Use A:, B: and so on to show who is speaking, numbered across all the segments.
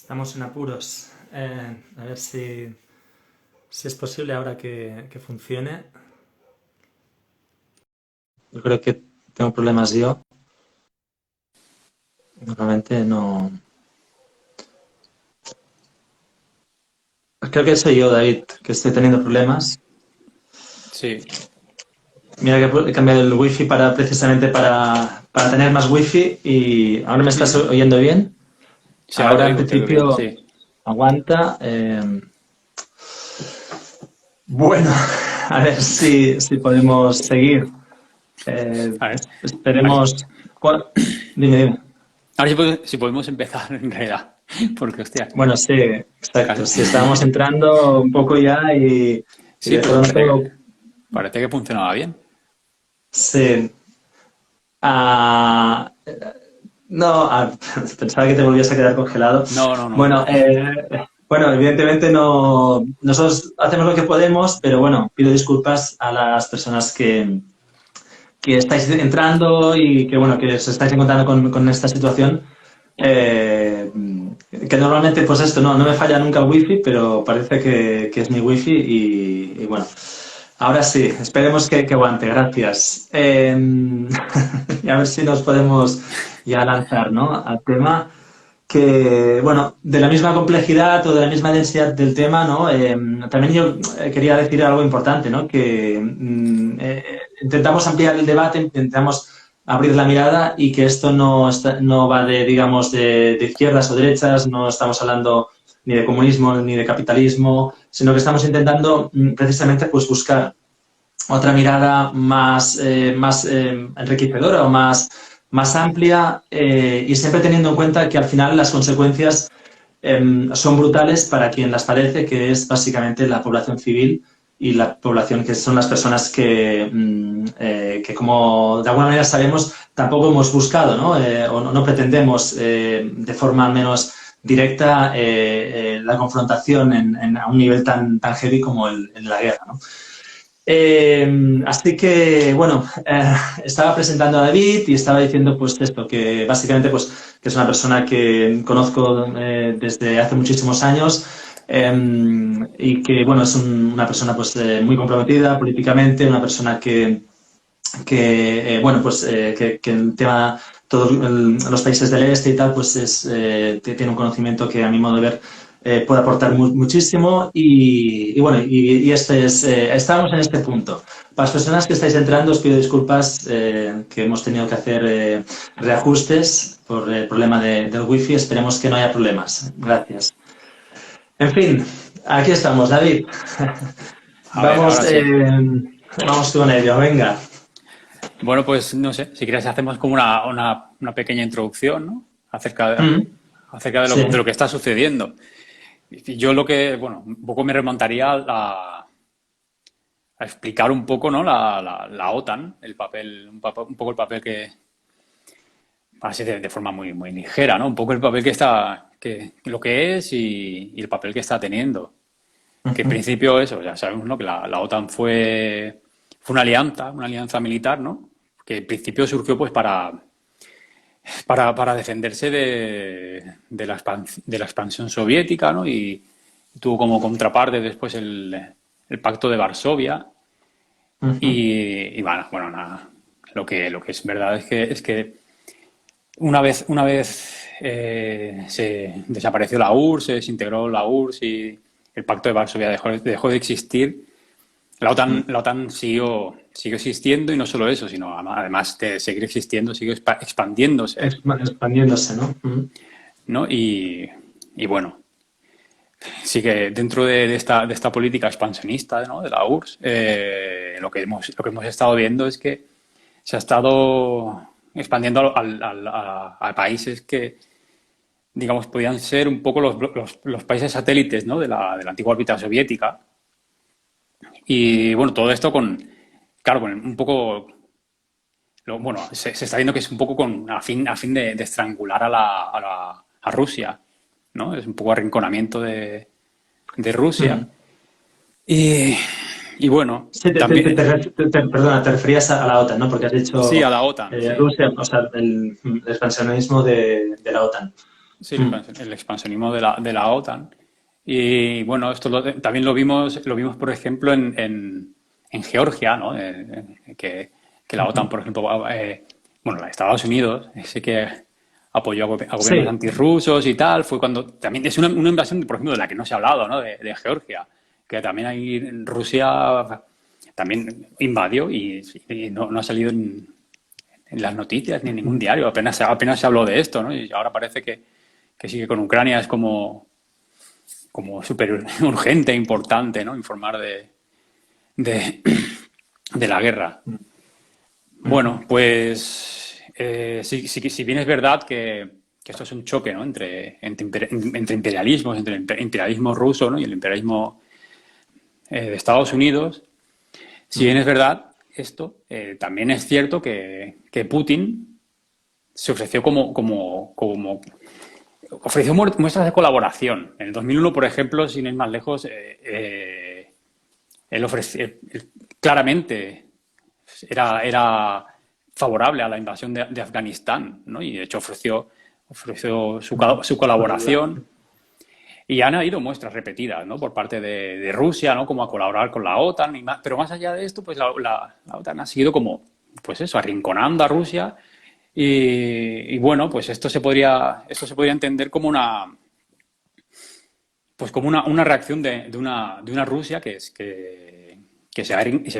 A: Estamos en apuros. A ver si es posible ahora que funcione. Yo creo que tengo problemas yo. Normalmente no. Creo que soy yo, David, que estoy teniendo problemas.
B: Sí,
A: Mira que he cambiado el wifi precisamente para tener más wifi y ahora me estás
B: ujú.
A: oyendo bien.
B: Sí, ahora
A: Ahora en
B: te oigo bien,
A: principio
B: sí.
A: aguanta. Bueno, a ver si podemos seguir.
B: A ver, a ver,
A: Esperemos. Dime, dime.
B: a ver si podemos empezar en realidad. Porque, hostia,
A: Bueno, sí, exacto.
B: casi-
A: Sí, estábamos entrando un poco ya y
B: sí,
A: de
B: porque
A: pronto,
B: parece que funcionaba bien.
A: sí. Ah, no, pensaba que te volvías a quedar congelado.
B: No, no, no,
A: Bueno,
B: no.
A: bueno, evidentemente no. Nosotros hacemos lo que podemos, pero bueno, pido disculpas a las personas que estáis entrando y que bueno, que os estáis encontrando con esta situación. Que normalmente, pues esto, no me falla nunca el wifi, pero parece que es mi wifi y bueno, ahora sí, esperemos que aguante, gracias. Y a ver si nos podemos ya lanzar, ¿no? Al tema que, bueno, de la misma complejidad o de la misma densidad del tema, ¿no? También yo quería decir algo importante, ¿no? Que intentamos ampliar el debate, intentamos abrir la mirada y que esto no va de, digamos, de izquierdas o derechas, no estamos hablando ni de comunismo ni de capitalismo, sino que estamos intentando precisamente pues buscar otra mirada más enriquecedora o más amplia y siempre teniendo en cuenta que al final las consecuencias son brutales para quien las padece, que es básicamente la población civil y la población que son las personas que como de alguna manera sabemos, tampoco hemos buscado, ¿no? O no pretendemos de forma menos directa la confrontación a un nivel tan heavy como el de la guerra, ¿no? Así que, bueno, estaba presentando a David y estaba diciendo pues esto, que básicamente pues que es una persona que conozco desde hace muchísimos años y que, bueno, es una persona pues muy comprometida políticamente, una persona que bueno, pues que el tema, todos los países del este y tal, pues tiene un conocimiento que a mi modo de ver puede aportar muchísimo y bueno, y este estábamos en este punto. Para las personas que estáis entrando os pido disculpas que hemos tenido que hacer reajustes por el problema del wifi, esperemos que no haya problemas. Gracias. En fin, aquí estamos, David.
B: A ver,
A: Vamos,
B: ahora sí.
A: vamos con ello, venga.
B: Bueno, pues no sé, si quieres hacemos como una pequeña introducción, ¿no?
A: Mm,
B: Acerca de
A: sí.
B: de lo que está sucediendo. Y yo bueno, un poco me remontaría a explicar un poco, ¿no? La OTAN, el papel, un poco el papel así de forma muy ligera, ¿no? Un poco el papel lo que es y el papel que está teniendo. Que en
A: Ujú.
B: principio eso, ya sabemos, ¿no? Que la OTAN fue una alianza militar, ¿no? Que en principio surgió pues para defenderse de la expansión soviética, ¿no? Y tuvo como contraparte después el Pacto de Varsovia.
A: Ujú.
B: Y bueno, nada, lo que es verdad es que una vez se desapareció la URSS, se desintegró la URSS y el Pacto de Varsovia dejó de existir, la OTAN siguió existiendo y no solo eso, sino además de seguir existiendo, siguió expandiéndose,
A: Expandiéndose, ¿no? Mm.
B: ¿no? Y bueno, sí que dentro de esta política expansionista, ¿no? De la URSS, lo que hemos estado viendo es que se ha estado expandiendo a países que, digamos, podían ser un poco los países satélites, ¿no? De la antigua órbita soviética. Y bueno, todo esto claro, con un poco, bueno, se está viendo que es un poco a fin de estrangular a Rusia, ¿no? Es un poco arrinconamiento de Rusia.
A: Mm.
B: Y, y bueno,
A: Sí,
B: también,
A: perdona, te referías a la OTAN, ¿no? Porque has
B: sí,
A: dicho
B: a la OTAN, sí.
A: Rusia, o sea, el expansionismo de la OTAN.
B: sí, el expansionismo de la OTAN. Y bueno, también lo vimos, por ejemplo, en Georgia, ¿no? Que la OTAN, por ejemplo, bueno, la de Estados Unidos, sé que apoyó a gobiernos
A: Sí,
B: antirrusos y tal, fue cuando también es una invasión, por ejemplo, de la que no se ha hablado, ¿no? De Georgia, que también ahí Rusia también invadió y no ha salido en las noticias ni en ningún diario, apenas se habló de esto, ¿no? Y ahora parece que sí que con Ucrania es como súper urgente, importante, ¿no? Informar de, de la guerra. Bueno, pues si bien es verdad que esto es un choque, ¿no? Entre imperialismos, entre el imperialismo ruso, ¿no? Y el imperialismo de Estados Unidos, si bien es verdad esto, también es cierto que Putin se ofreció ofreció muestras de colaboración. En el 2001, por ejemplo, sin ir más lejos, él ofreció claramente era favorable a la invasión de Afganistán, ¿no? Y de hecho ofreció su colaboración. Y han habido muestras repetidas, ¿no? Por parte de Rusia, ¿no? Como a colaborar con la OTAN y más. Pero más allá de esto, pues la OTAN ha seguido como, pues eso, arrinconando a Rusia. Y bueno, pues esto se podría entender como una reacción de una Rusia que se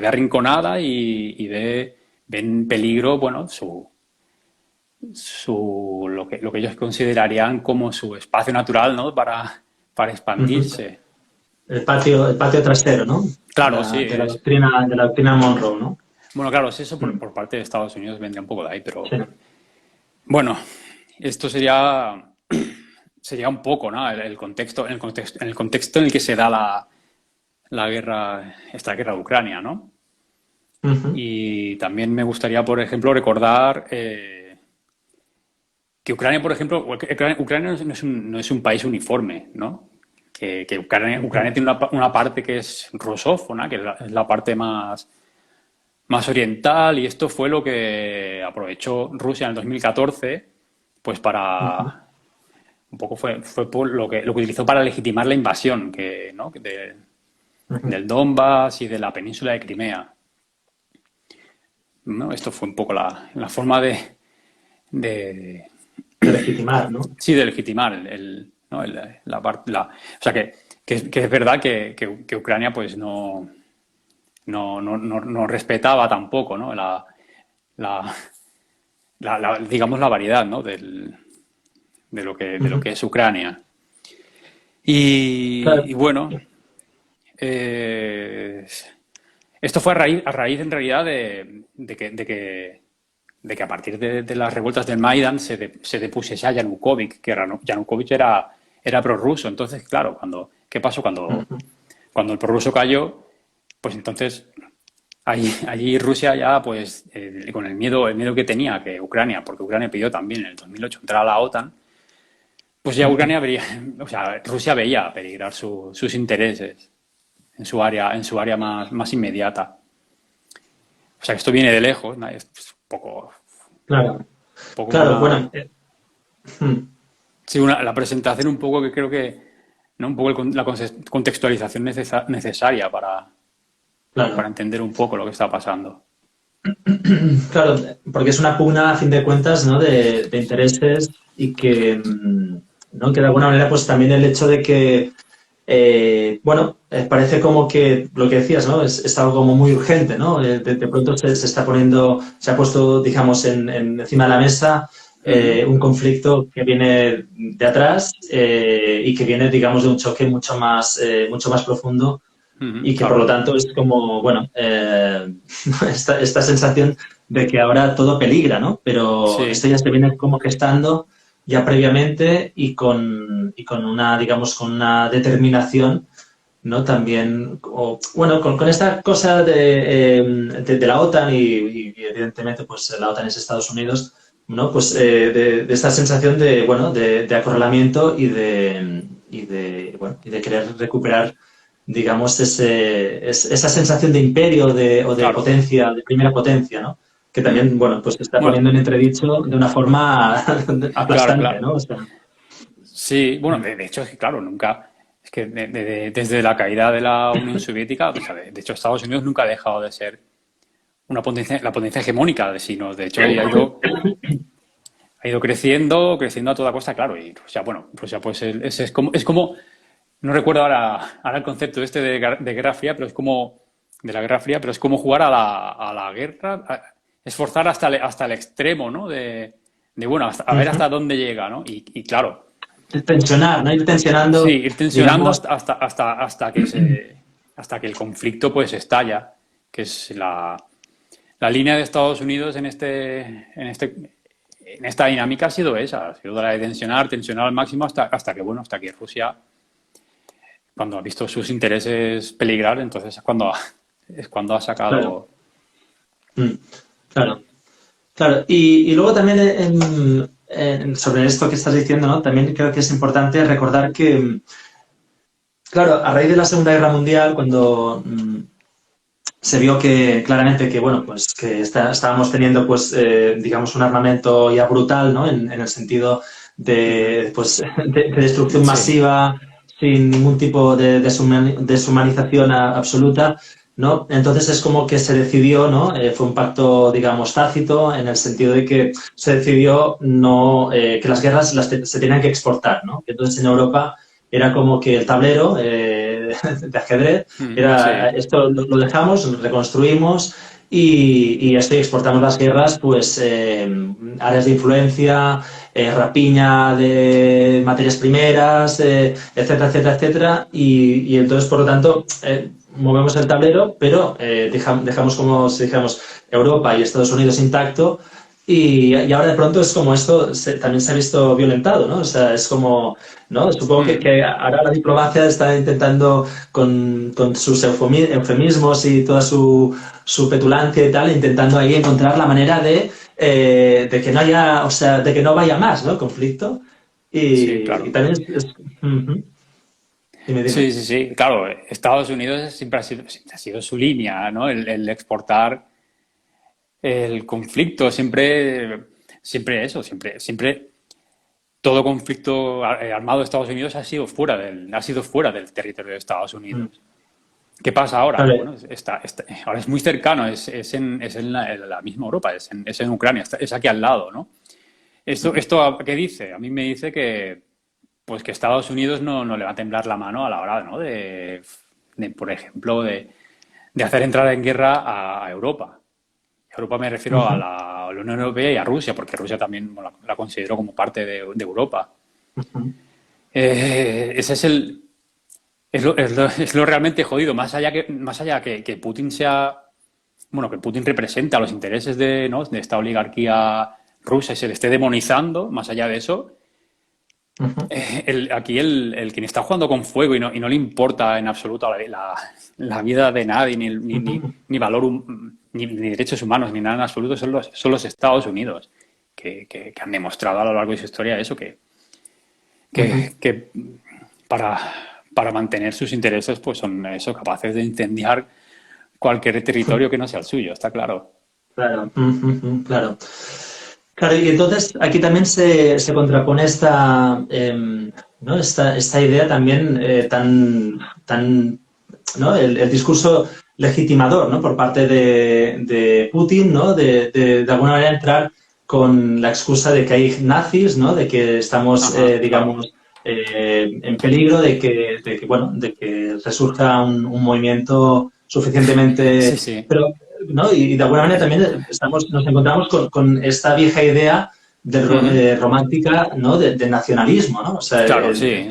B: ve arrinconada y ve en peligro, bueno, lo que ellos considerarían como su espacio natural, ¿no? Para expandirse.
A: el patio trasero, ¿no?
B: Claro, sí.
A: De la doctrina Monroe, ¿no?
B: Bueno, claro, si eso por parte de Estados Unidos vendría un poco de ahí, pero
A: Sí.
B: bueno, esto sería un poco, ¿no? El contexto, en el contexto en el que se da esta guerra de Ucrania, ¿no? Y también me gustaría, por ejemplo, recordar que Ucrania, por ejemplo, Ucrania no es un país uniforme, ¿no? Que Ucrania tiene una parte que es rusófona, que es la parte más oriental, y esto fue lo que aprovechó Rusia en el 2014, pues para un poco fue por lo que utilizó para legitimar la invasión ¿no? Del Donbass y de la península de Crimea, ¿no? Esto fue un poco la forma de
A: De legitimar, ¿no?
B: sí, de legitimar ¿no? o sea que es verdad que Ucrania pues no respetaba tampoco, ¿no? la, digamos la variedad, ¿no? de lo que es Ucrania.
A: Claro.
B: Y bueno, esto fue a raíz en realidad de que a partir de las revueltas del Maidán se depusiese a Yanukovych, que Yanukovych era prorruso. Entonces, claro, ¿qué pasó cuando el prorruso cayó? Pues entonces allí Rusia ya, pues, con el miedo que tenía que Ucrania, porque Ucrania pidió también en el 2008 entrar a la OTAN, pues ya o sea, Rusia veía peligrar sus intereses en su área más inmediata. O sea, que esto viene de lejos, ¿no? Es
A: Claro.
B: un poco
A: Claro, bueno.
B: sí, la presentación un poco que creo que, ¿no? Un poco la contextualización necesaria para
A: Claro.
B: entender un poco lo que está pasando.
A: Claro, porque es una pugna, a fin de cuentas, ¿no? De intereses y que, ¿no? Que de alguna manera, pues también el hecho de que, bueno, parece como que lo que decías, ¿no? Es algo como muy urgente, ¿no? De pronto se está poniendo, se ha puesto, digamos, encima de la mesa
B: Ujú.
A: un conflicto que viene de atrás y que viene, digamos, de un choque mucho más profundo
B: Ujú,
A: y que por lo
B: claro.
A: tanto es como, bueno, esta sensación de que ahora todo peligra, ¿no? Pero esto
B: Sí,
A: ya se viene como gestando ya previamente y con una, digamos, con una determinación, ¿no? También, bueno, con esta cosa de la OTAN y evidentemente pues la OTAN es Estados Unidos, ¿no? Pues de esta sensación de, bueno, de acorralamiento y de querer recuperar digamos, esa sensación de imperio o de
B: claro.
A: potencia, de primera potencia, ¿no? Que
B: Mm.
A: también, bueno, pues se está
B: Bueno,
A: poniendo en entredicho de una forma
B: claro,
A: aplastante,
B: claro.
A: ¿no? O sea,
B: Sí, bueno, de hecho, es que claro, nunca, es que desde la caída de la Unión Soviética, o sea, de hecho, Estados Unidos nunca ha dejado de ser una potencia, la potencia hegemónica, sino, de hecho, ha ido creciendo, creciendo a toda costa, claro, y Rusia, bueno, Rusia pues es como, no recuerdo ahora el concepto este de Guerra Fría, pero es como, de la Guerra Fría, pero es como jugar a la guerra, esforzar hasta el extremo, ¿no? Bueno, a ver hasta dónde llega, ¿no? Y claro,
A: Tensionar, ¿no? Ir
B: sí,
A: tensionando,
B: ir tensionando
A: digamos,
B: hasta que el conflicto pues estalla, que es la línea de Estados Unidos en esta dinámica ha sido esa, ha sido la de tensionar al máximo hasta que Rusia, cuando ha visto sus intereses peligrar, entonces es cuando ha
A: claro.
B: sacado.
A: Mm, claro. Claro, y luego también sobre esto que estás diciendo, ¿no? También creo que es importante recordar que, claro, a raíz de la Segunda Guerra Mundial, cuando se vio que claramente que, bueno, pues que estábamos teniendo, pues, digamos, un armamento ya brutal, ¿no? En el sentido de, pues, de destrucción
B: Sí,
A: masiva, sin ningún tipo de deshumanización absoluta, ¿no? Entonces es como que se decidió, ¿no? Fue un pacto, digamos, tácito, en el sentido de que se decidió no, que las guerras se tenían que exportar, ¿no? Entonces en Europa era como que el tablero de ajedrez era
B: sí,
A: esto lo dejamos, lo reconstruimos y esto y exportamos las guerras, pues áreas de influencia, rapiña de materias primeras, etcétera, etcétera, etcétera. Y entonces, por lo tanto, movemos el tablero, pero dejamos como si dijéramos Europa y Estados Unidos intacto. Y ahora de pronto es como esto también se ha visto violentado, ¿no? O sea, es como, ¿no? Supongo que ahora la diplomacia está intentando con sus eufemismos y toda su petulancia y tal, intentando ahí encontrar la manera de que no haya, o sea, de que no vaya más, ¿no? El conflicto.
B: sí,
A: Y
B: claro.
A: también ujú. Dime, dime.
B: Sí, sí, sí. Claro, Estados Unidos siempre ha sido su línea, ¿no? El exportar el conflicto, siempre todo conflicto armado de Estados Unidos ha sido fuera del territorio de Estados
A: Mm.
B: Unidos. ¿Qué pasa ahora?
A: Vale.
B: Bueno, ahora es muy cercano, es en la misma Europa, es en Ucrania, es aquí al lado, ¿no? ¿Esto qué dice? A mí me dice que, pues que Estados Unidos no le va a temblar la mano a la hora, ¿no? Por ejemplo, de hacer entrar en guerra a Europa. A Europa me refiero a
A: Ujú,
B: la Unión Europea y a Rusia, porque Rusia también bueno, la considero como parte de Europa.
A: ujú,
B: Ese es lo realmente jodido, más allá que Putin bueno, que Putin representa los intereses ¿no? de esta oligarquía rusa y se le esté demonizando, más allá de eso,
A: ujú,
B: aquí el quien está jugando con fuego y no le importa en absoluto la vida de nadie,
A: ujú,
B: ni valor, ni derechos humanos, ni nada en absoluto, son los Estados Unidos, que han demostrado a lo largo de su historia eso,
A: ujú.
B: que para, para mantener sus intereses, pues son eso, capaces de incendiar cualquier territorio que no sea el suyo, está claro.
A: Claro, ujú, ujú, claro. Claro, y entonces aquí también se contrapone ¿no? esta idea también tan, ¿no? El discurso legitimador, ¿no? Por parte de Putin, ¿no? De alguna manera entrar con la excusa de que hay nazis, ¿no? De que estamos,
B: Ajá, claro.
A: digamos, en peligro bueno, de que resurja un movimiento
B: Sí,
A: suficientemente,
B: sí.
A: pero ¿no? Y de alguna manera también nos encontramos con esta vieja idea
B: Mm,
A: romántica, ¿no? De nacionalismo, ¿no? O sea,
B: claro, sí.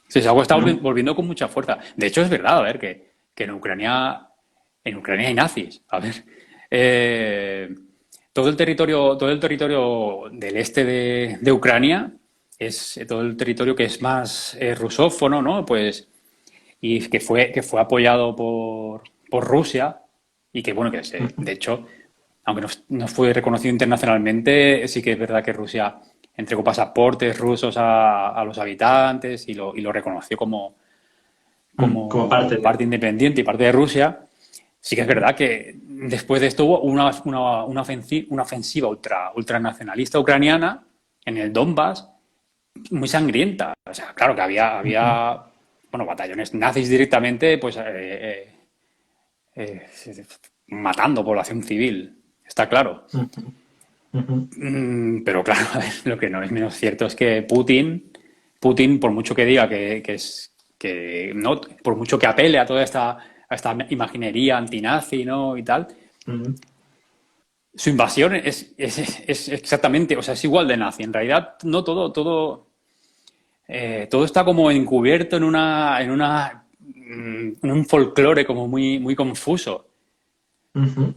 B: Sí, es algo que está
A: ¿no?
B: volviendo con mucha fuerza. De hecho, es verdad, a ver, que en Ucrania hay nazis. A ver, eh, todo el territorio del este de Ucrania es todo el territorio que es más rusófono, ¿no? Pues, y que fue apoyado por Rusia y que, bueno, de hecho, aunque no fue reconocido internacionalmente, sí que es verdad que Rusia entregó pasaportes rusos a los habitantes y lo reconoció
A: Como parte
B: como
A: de...
B: parte independiente y parte de Rusia. Sí que es verdad que después de esto hubo una ofensiva ultranacionalista ucraniana en el Donbass muy sangrienta. O sea, claro que había bueno, batallones nazis directamente, pues eh, matando población civil, está claro.
A: Ujú, ujú,
B: Pero claro, a ver, lo que no es menos cierto es que Putin, por mucho que diga que es que no, por mucho que apele a esta imaginería antinazi, ¿no? Y tal,
A: ujú.
B: su invasión es exactamente, o sea, es igual de nazi. En realidad, no todo está como encubierto en un folclore como muy confuso.
A: Ujú,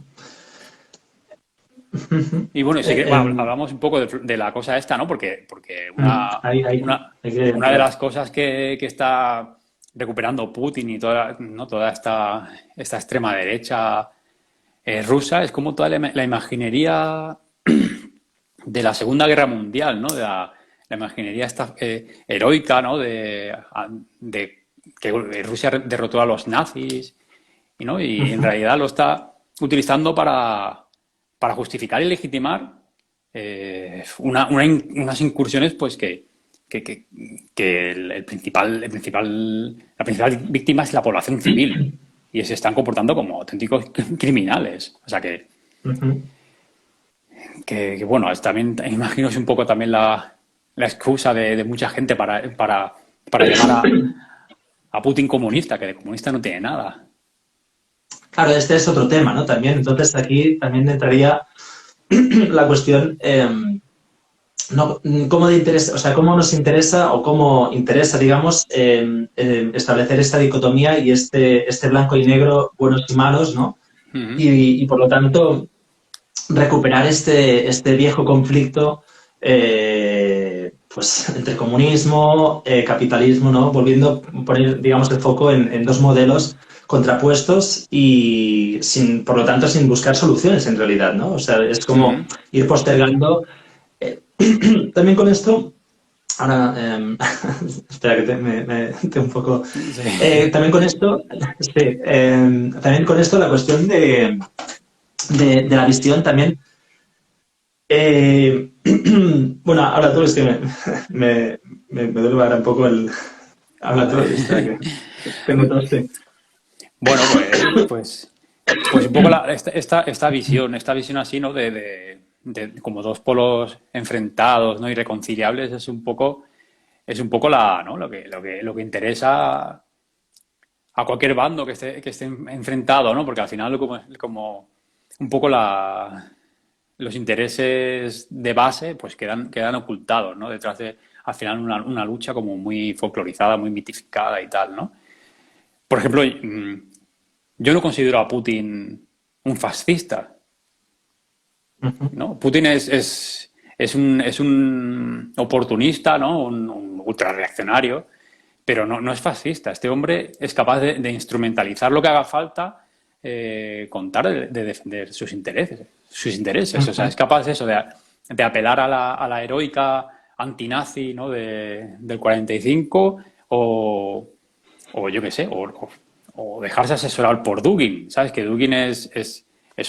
A: ujú.
B: Y bueno, sí
A: Eh,
B: que bueno,
A: em,
B: hablamos un poco de la cosa esta, ¿no? Porque
A: hay que
B: una de
A: entrar.
B: las cosas que está recuperando Putin y toda, ¿no? Toda esta extrema derecha rusa es como toda la imaginería de la Segunda Guerra Mundial, ¿no? De la imaginería esta, heroica, ¿no? De que Rusia derrotó a los nazis, ¿no? Y en
A: Ujú.
B: realidad lo está utilizando para justificar y legitimar unas incursiones pues que la principal víctima es la población civil y se están comportando como auténticos criminales. O sea
A: Ujú.
B: bueno, también imagino es un poco también la excusa de mucha gente para llamar a Putin comunista, que de comunista no tiene nada.
A: Claro, este es otro tema, ¿no? También, entonces aquí también entraría la cuestión, no, cómo de interés, o sea, cómo nos interesa o cómo interesa, digamos, establecer esta dicotomía y este blanco y negro, buenos y malos, ¿no?
B: Ujú.
A: Y por lo tanto, recuperar este viejo conflicto, pues, entre comunismo, capitalismo, ¿no? Volviendo a poner, digamos, el foco en dos modelos contrapuestos y, por lo tanto, sin buscar soluciones en realidad, ¿no? O sea, es como
B: Ujú.
A: ir postergando. eh, También con esto, ahora, espera que te un poco.
B: Sí.
A: También con esto, sí, también con esto la cuestión de la visión también. Eh, bueno, ahora tú, es que me duele ahora un poco el. Habla tú,
B: Vale.
A: espera que tengo tos, sí.
B: Bueno, pues un poco esta visión así, ¿no? De como dos polos enfrentados, ¿no? Irreconciliables es un poco ¿no? Lo que interesa a cualquier bando que esté enfrentado, ¿no? Porque al final como un poco los intereses de base pues quedan ocultados, ¿no? Detrás de, al final, una lucha como muy folclorizada, muy mitificada y tal, ¿no? Por ejemplo, yo no considero a Putin un fascista,
A: Ujú,
B: ¿no? Putin es un oportunista, ¿no? Un ultrarreaccionario, pero no es fascista. Este hombre es capaz de instrumentalizar lo que haga falta con tal de defender sus intereses. Sus intereses. O sea, es
A: ujú.
B: capaz eso de apelar a la heroica antinazi, ¿no? Del 45 o yo qué sé, o dejarse asesorar por Dugin. ¿Sabes? Que Dugin es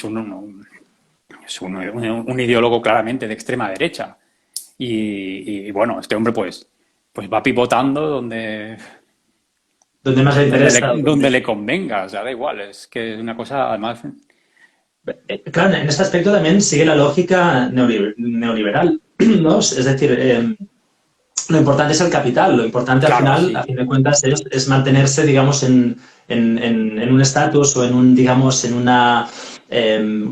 B: un ideólogo claramente de extrema derecha. Y bueno, este hombre pues va pivotando
A: Donde más le
B: donde
A: interesa.
B: le, donde le convenga, o sea, da igual, es que es una cosa además.
A: Claro, en este aspecto también sigue la lógica neoliberal, ¿no? Es decir, lo importante es el capital, lo importante al
B: Claro,
A: final, a
B: sí,
A: fin de cuentas, es mantenerse, digamos, en un estatus o en un, digamos, en una,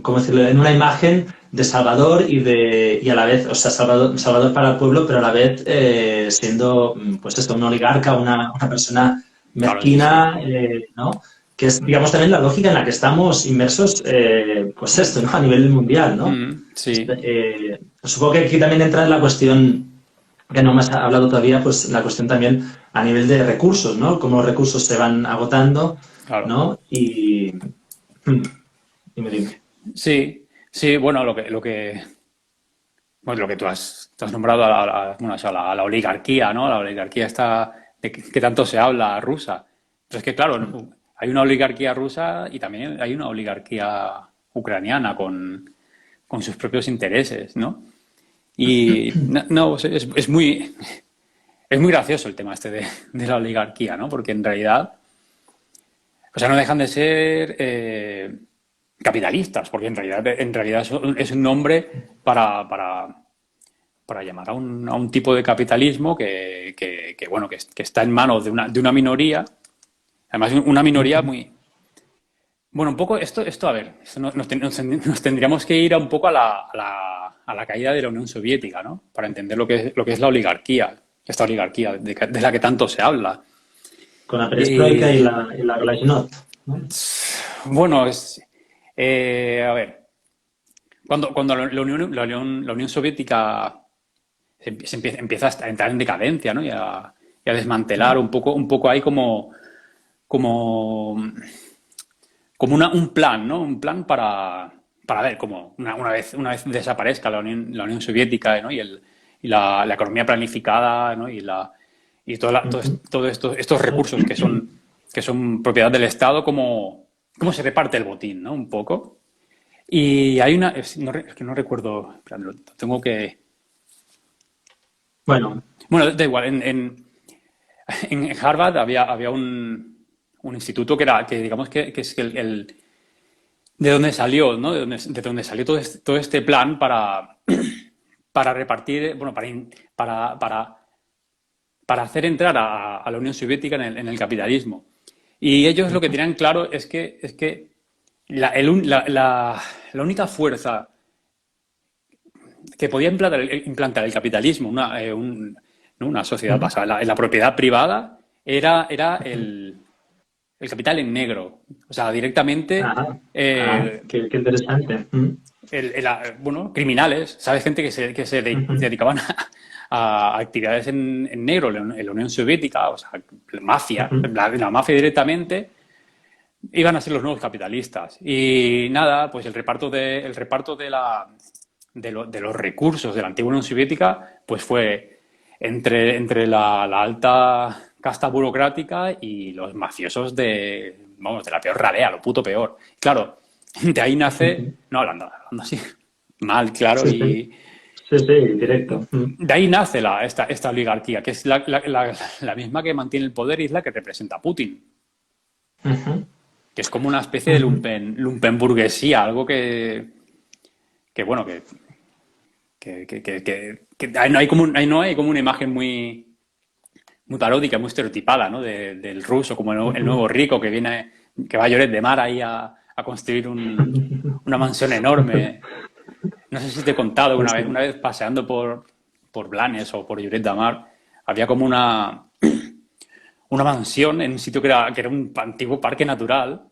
A: ¿cómo decirlo?, en una imagen de salvador y a la vez, o sea, salvador para el pueblo, pero a la vez siendo, pues esto, un oligarca, una persona
B: claro, sí, sí.
A: mezquina, ¿no? Que es, digamos, también la lógica en la que estamos inmersos, pues esto, ¿no? A nivel mundial, ¿no?
B: Sí.
A: Supongo que aquí también entra en la cuestión que no me has hablado todavía, pues la cuestión también a nivel de recursos, ¿no? Cómo los recursos se van agotando,
B: Claro.
A: ¿no? Y dime.
B: Sí, sí, bueno, lo que tú has nombrado bueno, o sea, a la oligarquía, ¿no? La oligarquía está de que tanto se habla rusa. Pero es que, claro, hay una oligarquía rusa y también hay una oligarquía ucraniana con sus propios intereses, ¿no? Y no, es muy. es muy gracioso el tema este de la oligarquía, ¿no? Porque en realidad, o sea, no dejan de ser capitalistas, porque en realidad es un nombre para llamar a un tipo de capitalismo bueno, que está en manos de una minoría, además una minoría muy... Bueno, un poco esto a ver, nos tendríamos que ir un poco a la caída de la Unión Soviética, ¿no? Para entender lo que es la oligarquía, esta oligarquía de la que tanto se habla.
A: Con la perestroika y
B: Y
A: la glasnost, ¿no?
B: bueno, a ver, cuando la Unión Soviética empieza a entrar en decadencia, ¿no? Y a desmantelar un poco ahí como, un plan, ¿no? Un plan para ver cómo una vez desaparezca la Unión Soviética, ¿no? Y la economía planificada, ¿no? Todos estos recursos que son propiedad del Estado, cómo se reparte el botín, ¿no? Un poco. Y hay es que no recuerdo, espera, lo tengo que...
A: Bueno,
B: Bueno, da igual, en Harvard había un instituto que digamos que es de donde salió, ¿no? De donde salió todo este plan para repartir, bueno, para hacer entrar a la Unión Soviética en el capitalismo. Y ellos lo que tenían claro es que la única fuerza que podía implantar el capitalismo, ¿no? Una sociedad basada en la propiedad privada, era el capital en negro. O sea, directamente,
A: ajá,
B: eh,
A: qué interesante.
B: bueno, criminales, ¿sabes? Gente que se dedicaban a actividades en negro en la Unión Soviética, o sea, mafia, la mafia directamente, iban a ser los nuevos capitalistas. Y nada, pues el reparto de los recursos de la antigua Unión Soviética, pues fue entre la alta casta burocrática y los mafiosos vamos, de la peor ralea, lo puto peor. Claro, de ahí nace, no hablando así, mal, claro,
A: Sí, sí,
B: y
A: sí, sí, directo.
B: de ahí nace esta oligarquía, que es la misma que mantiene el poder y es la que representa a Putin,
A: Ujú,
B: que es como una especie de
A: ujú.
B: lumpen burguesía, algo que bueno, que ahí no hay como una imagen muy paródica, muy estereotipada, ¿no? Del ruso como el nuevo rico que va a Lloret de Mar ahí a construir una mansión enorme. No sé si te he contado que
A: Sí,
B: una vez paseando por Blanes o por Lloret de Mar, había como una mansión en un sitio que era un antiguo parque natural,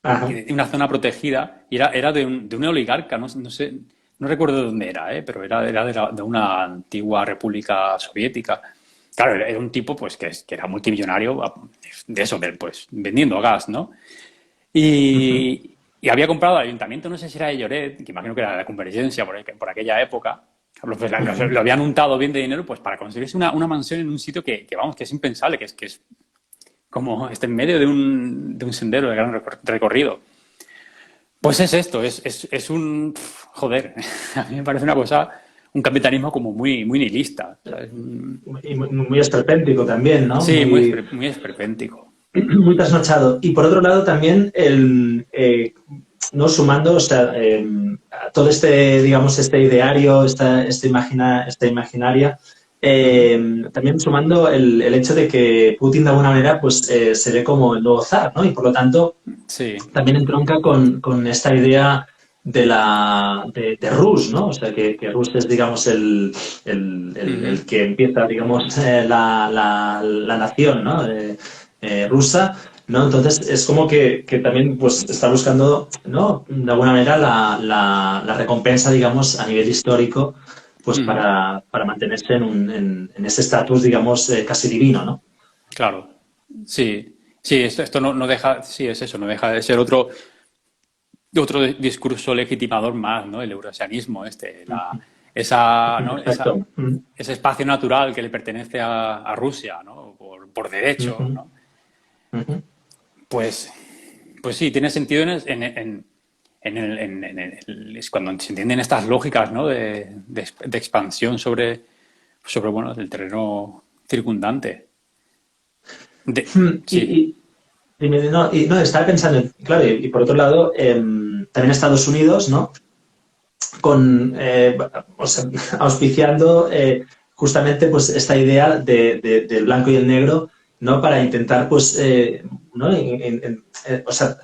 A: ajá,
B: una zona protegida, y era de un oligarca, no sé, no recuerdo de dónde era, pero era de una antigua república soviética. Claro, era un tipo pues que era multimillonario de eso, pues vendiendo gas, ¿no?
A: ujú.
B: Y había comprado al ayuntamiento, no sé si era de Lloret, que imagino que era de la Convergencia por aquella época, pues lo habían untado bien de dinero pues para conseguirse una mansión en un sitio vamos, que es impensable, que es como en medio de un sendero de gran recorrido. Pues es esto, es un... Joder, a mí me parece una cosa, un capitalismo como muy, muy nihilista. ¿Sabes?
A: Y muy esperpéntico también, ¿no?
B: Sí, muy,
A: Muy,
B: muy esperpéntico.
A: muy trasnochado. Y por otro lado también no sumando, o sea, a todo este, digamos, este ideario, esta imaginaria,
B: Ujú.
A: también sumando el hecho de que Putin de alguna manera pues se ve como el nuevo zar, ¿no? Y por lo tanto
B: Sí.
A: también entronca con esta idea de Rus, ¿no? O sea, que Rus es, digamos,
B: Ujú.
A: el que empieza, digamos, la nación, ¿no? Rusa, ¿no? Entonces es como que también pues está buscando, ¿no? De alguna manera la recompensa, digamos, a nivel histórico, pues
B: Ujú.
A: para mantenerse en ese estatus, digamos, casi divino, ¿no?
B: Claro. Sí. Sí, esto no deja, sí, es eso, no deja de ser otro discurso legitimador más, ¿no? El eurasianismo, ¿no?
A: Exacto.
B: Ese espacio natural que le pertenece a Rusia, ¿no? Por derecho,
A: Ujú,
B: ¿no?
A: ujú.
B: Pues, pues sí, tiene sentido es cuando se entienden estas lógicas, ¿no? De expansión sobre, bueno, el terreno circundante.
A: Y,
B: Sí.
A: no, estaba pensando, claro, y por otro lado, también Estados Unidos, ¿no? Con, o sea, auspiciando justamente pues esta idea del blanco y el negro, ¿no? Para intentar, pues, ¿no? O sea,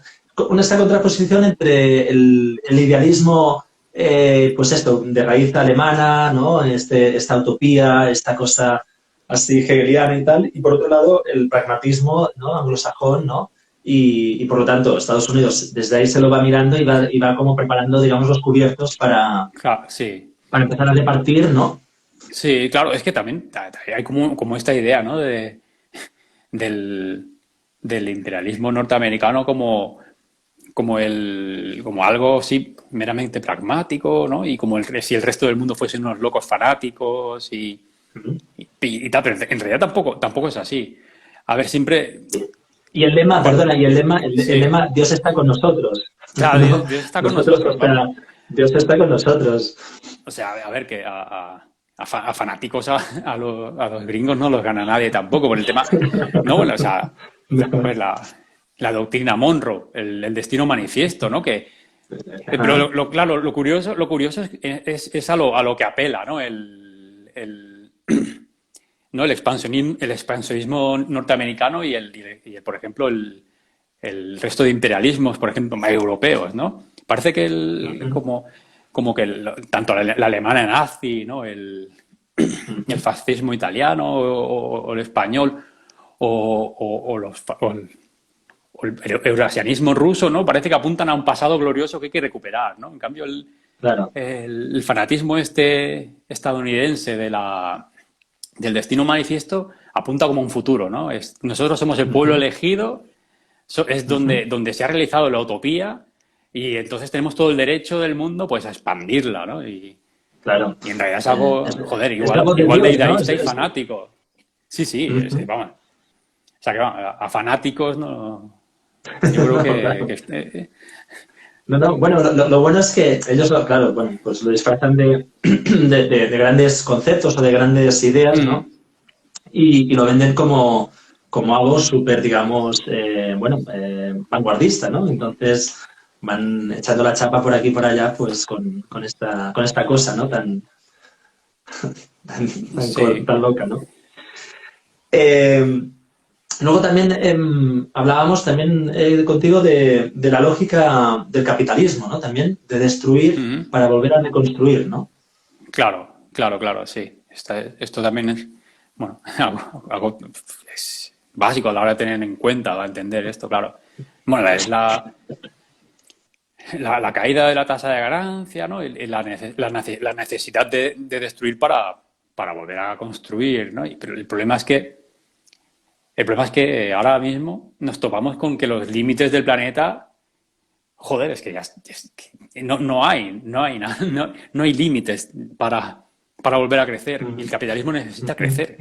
A: esta contraposición entre el idealismo, pues esto, de raíz alemana, ¿no? Esta utopía, esta cosa así hegeliana y tal, y por otro lado, el pragmatismo, ¿no? Anglosajón, ¿no? Y por lo tanto, Estados Unidos desde ahí se lo va mirando y va como preparando, digamos, los cubiertos
B: Sí.
A: para empezar a repartir, ¿no?
B: Sí, claro, es que también hay como esta idea, ¿no? Del, del imperialismo norteamericano como algo, sí, meramente pragmático, ¿no? Y como si el resto del mundo fuesen unos locos fanáticos y tal, pero en realidad tampoco es así. A ver, siempre,
A: Y el lema, perdona, el
B: sí,
A: lema, Dios está con nosotros,
B: claro,
A: ¿no?
B: Dios está con
A: Nosotros,
B: nosotros,
A: o sea,
B: vamos.
A: Dios está con nosotros.
B: O sea, a ver, que a fanáticos a los gringos no los gana nadie tampoco por el tema. No, bueno, o sea,
A: No.
B: pues la doctrina Monroe, el destino manifiesto, ¿no? Pero
A: Ajá.
B: claro, lo curioso es a lo que apela, ¿no? ¿No? El expansionismo norteamericano por ejemplo, el resto de imperialismos, por ejemplo, más europeos, ¿no? Parece que como que tanto la alemana nazi, ¿no? El fascismo italiano o el español o el eurasianismo ruso, ¿no? Parece que apuntan a un pasado glorioso que hay que recuperar, ¿no? En cambio,
A: Claro.
B: el fanatismo estadounidense del destino manifiesto apunta como un futuro, ¿no? Nosotros somos el pueblo
A: Ujú,
B: elegido, es
A: ujú.
B: donde se ha realizado la utopía y entonces tenemos todo el derecho del mundo pues a expandirla, ¿no?
A: Claro.
B: Y en realidad es algo,
A: Es,
B: joder,
A: es la voz de
B: igual de
A: Dios, ¿no?
B: idealista y fanático. Sí, sí,
A: Ujú.
B: vamos. O sea que vamos, a fanáticos no. Yo creo
A: No, claro.
B: que
A: No, no, bueno, lo bueno es que ellos, claro, bueno, pues lo disfrazan de grandes conceptos o de grandes ideas, ¿no?
B: mm,
A: Y lo venden como algo súper, digamos, bueno, vanguardista, ¿no? Entonces van echando la chapa por aquí y por allá, pues con esta cosa, ¿no?
B: sí.
A: Tan loca, ¿no? Eh, Luego también hablábamos también contigo de la lógica del capitalismo, ¿no? También de destruir
B: Mm,
A: para volver a reconstruir, ¿no?
B: claro, sí. Esto también es, bueno, algo es básico a la hora de tener en cuenta, a entender esto, claro. Bueno, es la caída de la tasa de ganancia, ¿no? Y la necesidad de destruir para volver a construir, ¿no? Pero el problema es que ahora mismo nos topamos con que los límites del planeta, joder, es que no hay nada, no hay límites para volver a crecer. Y el capitalismo necesita crecer,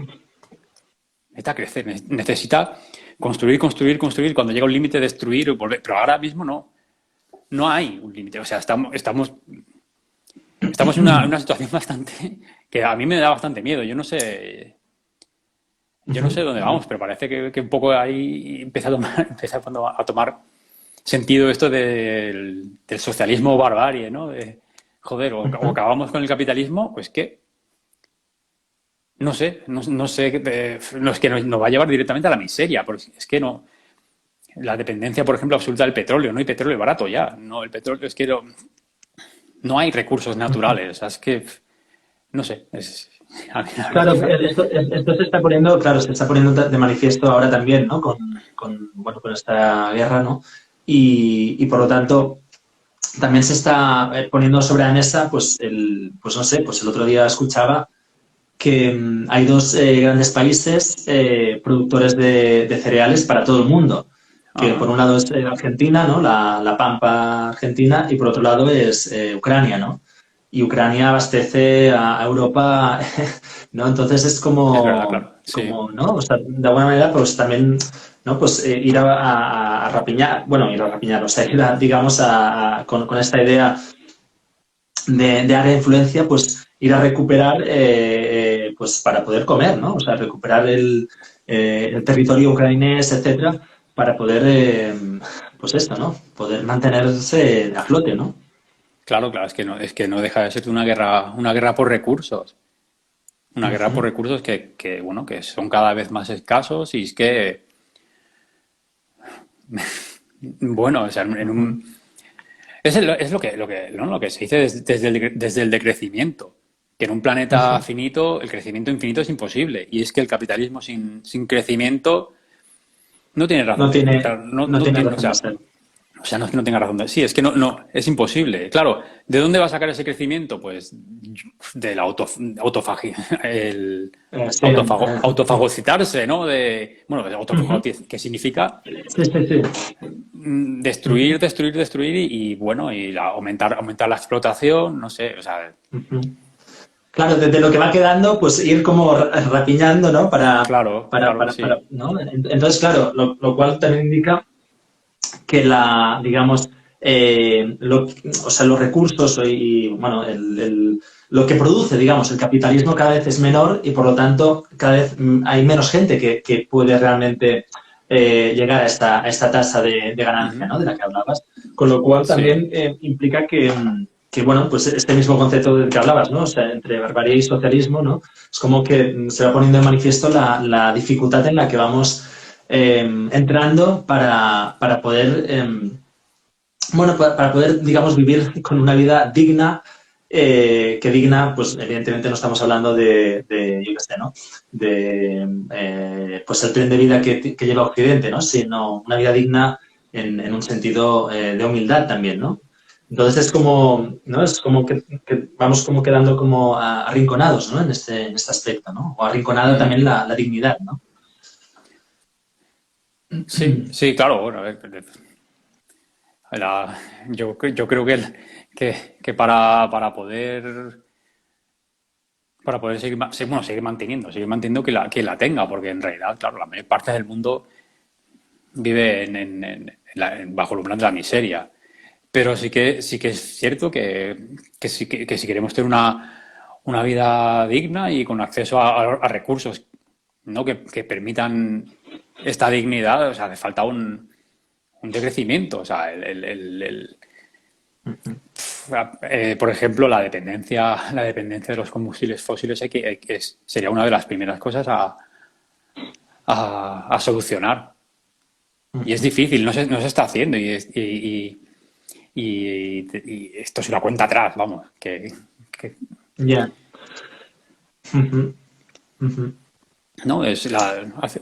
B: necesita construir. Cuando llega un límite, destruir, volver. Pero ahora mismo no hay un límite. O sea, estamos en una situación bastante que a mí me da bastante miedo. Yo no sé dónde vamos, pero parece que un poco ahí empieza a tomar sentido esto del socialismo barbarie, ¿no? Joder, o acabamos con el capitalismo, pues que no sé, no es que nos va a llevar directamente a la miseria, porque es que no, la dependencia, por ejemplo, absoluta del petróleo, no hay petróleo barato ya, no, el petróleo es que no hay recursos naturales, o sea, es que, no sé, a mí
A: Claro, esto se está poniendo, claro, se está poniendo de manifiesto ahora también, ¿no? Bueno, con esta guerra, ¿no? Y por lo tanto, también se está poniendo sobre la mesa, pues, pues no sé, pues el otro día escuchaba que hay dos grandes países productores de cereales para todo el mundo. Que por
B: Ajá,
A: un lado es Argentina, ¿no? La pampa argentina, y por otro lado es Ucrania, ¿no? Y Ucrania abastece a Europa, ¿no? Entonces es
B: es verdad, claro, sí.
A: ¿no? O sea, de alguna manera, pues también, ¿no? Pues ir a rapiñar, bueno, ir a rapiñar, o sea, ir digamos, con esta idea de área de influencia, pues ir a recuperar pues para poder comer, ¿no? O sea, recuperar el territorio ucranés, etcétera, para poder, pues esto, ¿no? Poder mantenerse a flote, ¿no?
B: Claro, claro, es que no deja de ser una guerra por recursos. Una guerra por
A: Ujú.
B: recursos bueno, que son cada vez más escasos y es que, bueno, o sea,
A: Ujú.
B: es ¿no? Lo que se dice desde el decrecimiento, que en un planeta
A: Ujú.
B: finito el crecimiento infinito es imposible. Y es que el capitalismo sin crecimiento no tiene razón
A: No
B: de,
A: tiene,
B: claro,
A: no tiene
B: o
A: razón de
B: sea,
A: ser.
B: no es que no tenga razón de, sí, es que es imposible. Claro, ¿de dónde va a sacar ese crecimiento? Pues del el
A: Sí,
B: autofagocitarse, ¿no? Bueno,
A: ujú.
B: que significa
A: Sí, sí, sí.
B: destruir,
A: Ujú.
B: destruir, destruir bueno, aumentar la explotación, no sé, o sea,
A: Ujú. Claro, desde lo que va quedando, pues ir como rapiñando, ¿no?
B: claro, claro, sí.
A: ¿no? Entonces, claro, lo cual también indica que digamos, o sea, los recursos y, bueno, lo que produce, digamos, el capitalismo cada vez es menor y por lo tanto cada vez hay menos gente que puede realmente llegar a esta tasa de ganancia,
B: Ujú.
A: ¿no? De la que hablabas. Con lo cual
B: Sí,
A: también implica que, bueno, pues este mismo concepto del que hablabas, ¿no? O sea, entre barbarie y socialismo, ¿no? Es como que se va poniendo de manifiesto la dificultad en la que vamos entrando para poder, bueno, para poder, digamos, vivir con una vida digna, que digna, pues evidentemente no estamos hablando yo qué sé, ¿no? De, pues el tren de vida que lleva Occidente, ¿no? Sino una vida digna en un sentido de humildad también, ¿no? Entonces es como, ¿no? Es como que vamos como quedando como arrinconados, ¿no? En este aspecto, ¿no? O arrinconada
B: ujú.
A: también la dignidad, ¿no?
B: Sí, sí, claro, bueno, a ver, la- yo creo que para poder seguir manteniendo que la tenga, porque en realidad, claro, la mayor parte del mundo vive bajo el umbral de la miseria. Pero sí que es cierto que si queremos tener una vida digna y con acceso a recursos, ¿no? Que permitan esta dignidad, o sea, hace falta un decrecimiento. O sea, por ejemplo, la dependencia de los combustibles fósiles sería una de las primeras cosas a solucionar. Y es difícil, no se está haciendo. Y esto es una cuenta atrás, vamos, que
A: Ya. Ujú, ujú,
B: ¿no?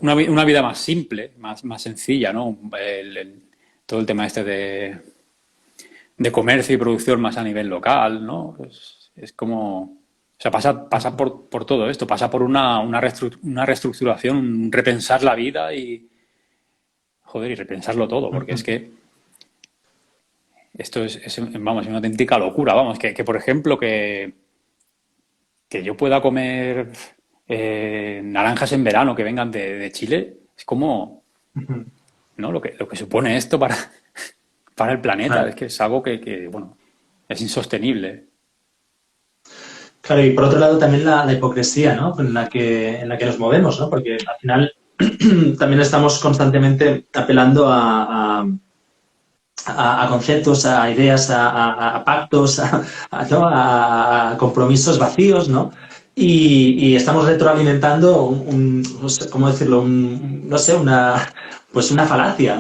B: Una vida más simple, más sencilla, ¿no? Todo el tema este de comercio y producción más a nivel local, ¿no? Es como, o sea, pasa
A: ujú,
B: por todo esto, pasa por una reestructuración, un repensar la vida joder, y repensarlo todo, porque es
A: ujú.
B: que esto vamos, es una auténtica locura, vamos, por ejemplo, que yo pueda comer naranjas en verano que vengan de Chile, es como,
A: Ujú.
B: ¿no? Lo que supone esto para el planeta, es
A: Claro.
B: que es algo bueno, es insostenible.
A: Claro, y por otro lado también la hipocresía, ¿no? En la que nos movemos, ¿no? Porque al final también estamos constantemente apelando a conceptos, a ideas, a pactos, ¿no? A compromisos vacíos, ¿no? Y estamos retroalimentando no sé, ¿cómo decirlo? No sé, pues una falacia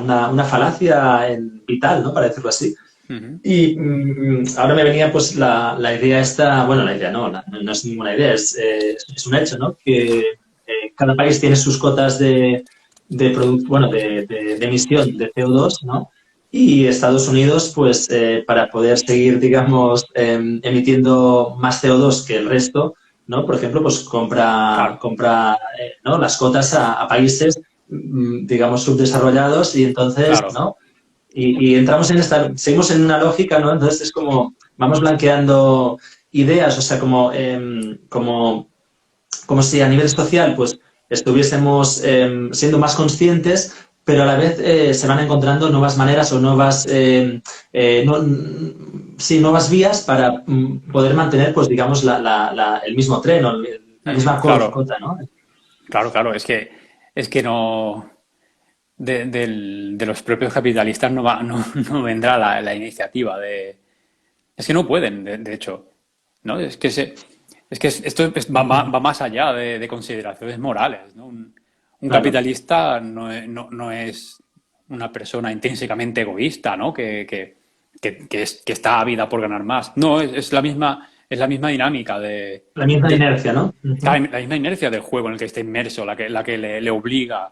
A: vital, ¿no? Para decirlo así.
B: Ujú.
A: Y ahora me venía pues la idea esta, bueno, la idea no es ninguna idea, es un hecho, ¿no? Que cada país tiene sus cotas bueno, de emisión de CO2, ¿no? Y Estados Unidos, pues para poder seguir, digamos, emitiendo más CO2 que el resto, ¿no? Por ejemplo, pues
B: Claro,
A: compra ¿no? Las cotas a países, digamos, subdesarrollados y entonces,
B: claro.
A: ¿no? Y entramos seguimos en una lógica, ¿no? Entonces es como, vamos blanqueando ideas, o sea, como si a nivel social, pues, estuviésemos siendo más conscientes, pero a la vez se van encontrando nuevas maneras o sí, nuevas vías para poder mantener, pues, digamos, el mismo tren o la misma
B: Claro,
A: cota, ¿no?
B: claro, claro. Es que no. De los propios capitalistas no vendrá la iniciativa de. Es que no pueden, de hecho. ¿No? Esto va más allá de consideraciones morales, ¿no? Un
A: Claro,
B: capitalista no es una persona intrínsecamente egoísta, ¿no? Que está ávida por ganar más. No, es la misma dinámica
A: la misma
B: de-
A: inercia, ¿no?
B: claro, la misma inercia del juego en el que está inmerso, la que le obliga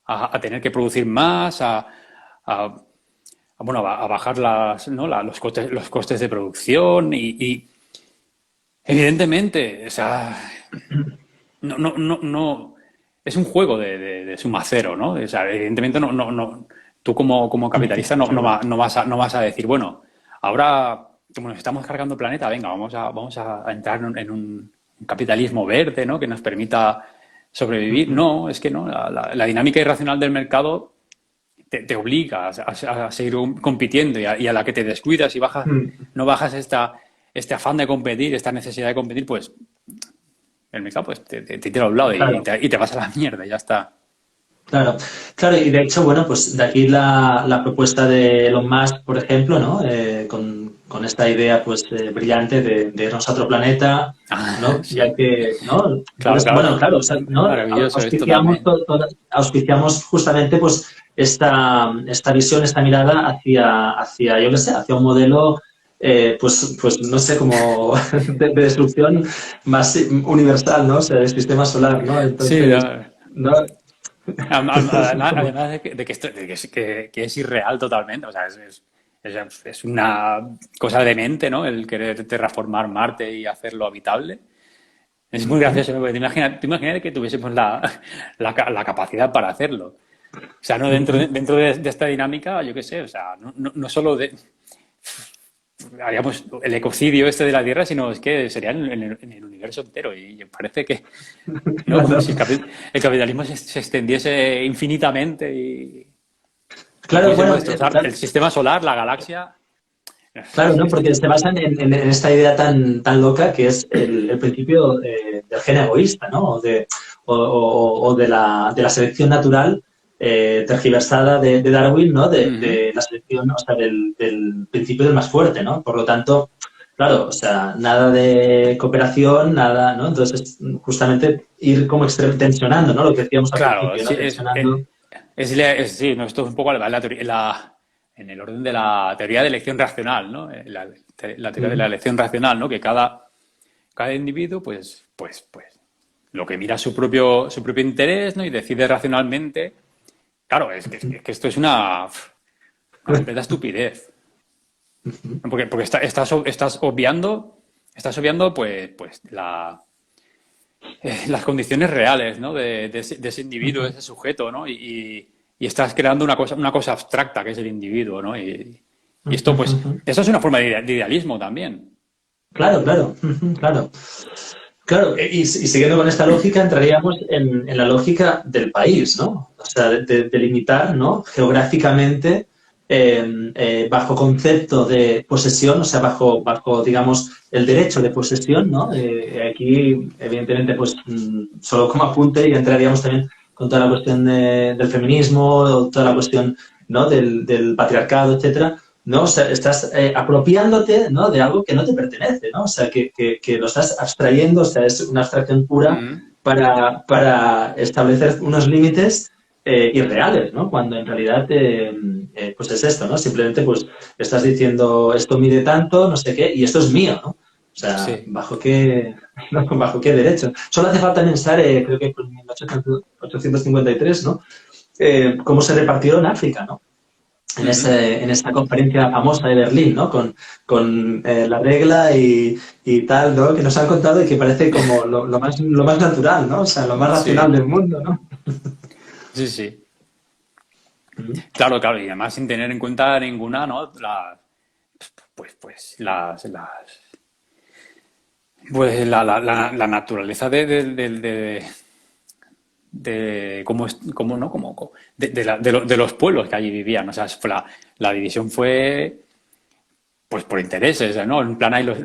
B: a tener que producir más, a- bueno, a bajar ¿no? Los costes de producción y evidentemente, o sea, no, es un juego de suma cero, ¿no? O sea, evidentemente tú como capitalista
A: Claro.
B: no vas a decir, bueno, ahora como nos estamos cargando el planeta, venga, vamos a entrar en un capitalismo verde, ¿no? Que nos permita sobrevivir. No, es que no, la dinámica irracional del mercado te obliga a seguir compitiendo y a la que te descuidas y no bajas este afán de competir, esta necesidad de competir, pues el mercado pues, te tira a un lado
A: Claro.
B: y te vas a la mierda y ya está.
A: Claro, claro, y de hecho, bueno, pues de aquí la propuesta de Elon Musk, por ejemplo, ¿no? Con esta idea, pues, brillante de irnos a otro planeta,
B: Ah,
A: ¿no? Ya
B: sí,
A: que, ¿no?
B: claro, claro,
A: Bueno, claro, o sea, ¿no?
B: maravilloso es
A: Auspiciamos,
B: totalmente.
A: auspiciamos justamente, pues, esta visión, esta mirada hacia, yo qué sé, hacia un modelo, pues, no sé, como de destrucción más universal, ¿no? O sea, del sistema solar, ¿no?
B: Sí,
A: Entonces, ¿no?
B: además que es irreal totalmente, o sea, es una cosa demente, ¿no? El querer terraformar Marte y hacerlo habitable. Es muy
A: Ujú.
B: gracioso, ¿no? Porque te imaginas que tuviésemos la capacidad para hacerlo. O sea, no
A: Ujú.
B: dentro de esta dinámica, yo qué sé, o sea, no solo haríamos el ecocidio este de la Tierra, sino es que sería en el universo entero. Y parece que, ¿no? Como
A: Claro,
B: si el capitalismo se extendiese infinitamente y
A: claro,
B: pudiésemos
A: bueno,
B: destrozar el sistema solar, la galaxia.
A: claro, ¿no? Porque se basan en esta idea tan loca que es el principio del gen egoísta, ¿no? O de la selección natural tergiversada de Darwin, ¿no?
B: Ujú.
A: De la selección, o sea, del principio del más fuerte, ¿no? Por lo tanto, claro, o sea, nada de cooperación, nada, ¿no? Entonces, justamente ir como tensionando, ¿no? Lo que decíamos al
B: Claro,
A: principio, ¿no?
B: sí,
A: Tensionando.
B: sí, no, esto es un poco en el orden de la teoría de elección racional, ¿no? La teoría de la
A: Mm,
B: elección racional, ¿no? Que cada individuo, pues, lo que mira su propio interés, ¿no? Y decide racionalmente. Claro, es que esto es una completa estupidez. ¿No? Porque estás obviando, pues las condiciones reales, ¿no? De ese individuo, de
A: ujú.
B: ese sujeto, ¿no? Y estás creando una cosa abstracta que es el individuo, ¿no? Y esto, pues, eso es una forma de idealismo también.
A: Claro, claro, ujú, claro. Claro, y siguiendo con esta lógica, entraríamos en la lógica del país, ¿no? O sea, de limitar, ¿no? Geográficamente, bajo concepto de posesión, o sea, digamos, el derecho de posesión, ¿no? Aquí, evidentemente, pues, solo como apunte, y entraríamos también con toda la cuestión del feminismo, toda la cuestión, ¿no? Del patriarcado, etcétera. ¿No? O sea, estás apropiándote, ¿no? De algo que no te pertenece, ¿no? O sea, que lo estás abstrayendo, o sea, es una abstracción pura
B: Mm.
A: para establecer unos límites irreales, ¿no? Cuando en realidad, pues es esto, ¿no? Simplemente, pues, estás diciendo, esto mide tanto, no sé qué, y esto es mío, ¿no? O sea,
B: Sí.
A: ¿bajo qué, bajo qué derecho? Solo hace falta pensar, creo que en 1853, ¿no? Cómo se repartieron en África, ¿no?
B: Ujú.
A: En esa conferencia famosa de Berlín, ¿no? Con la regla y tal, ¿no? Que nos han contado y que parece como lo más natural, ¿no? O sea, lo más racional
B: Sí,
A: del mundo, ¿no?
B: sí, sí. Claro, claro, y además sin tener en cuenta ninguna, ¿no? Pues la naturaleza de cómo, cómo, ¿no? De los pueblos que allí vivían. O sea, la división fue pues por intereses, ¿no? En plan hay los